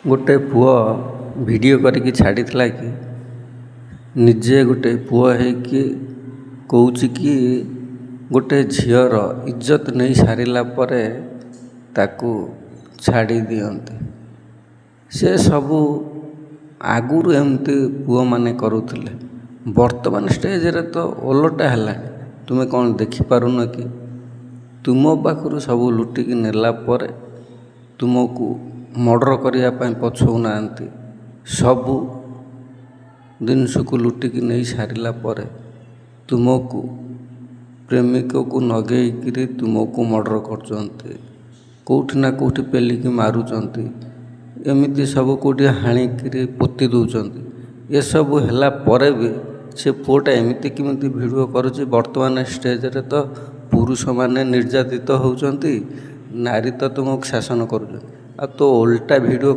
गोटे पुओ वीडियो करके छाड़ीला कि निजे गोटे पुओ होकि कौच कि गोटे झीर इज्जत नहीं सारिला परे ताकू छाड़ी दियंती। से सबू आगुरु एमती पुओ माने करुले, वर्तमान स्टेज रे तो ओलटा है। तुम्हें कौन देखिपारुन कि तुम पाखु सब लुटिकी नेला परे तुमको मर्डर करने पछौना सबू जिनस को लुटिकी नहीं सारिला परे तुमको प्रेमिक को नगेकरी तुमको मर्डर कर कौटि ना कौटि पेलिकी मारुंट एमती सब कौटि हाणिकी पोती दौरान। ये सब है पर भी से पुओटा एमती किमिति भिडियो करुच्ची। वर्तमान स्टेज रे तो पुरुष माने निर्यातित होउचंती, नारी तो तुमको शासन कर तो ओल्टा भिडियो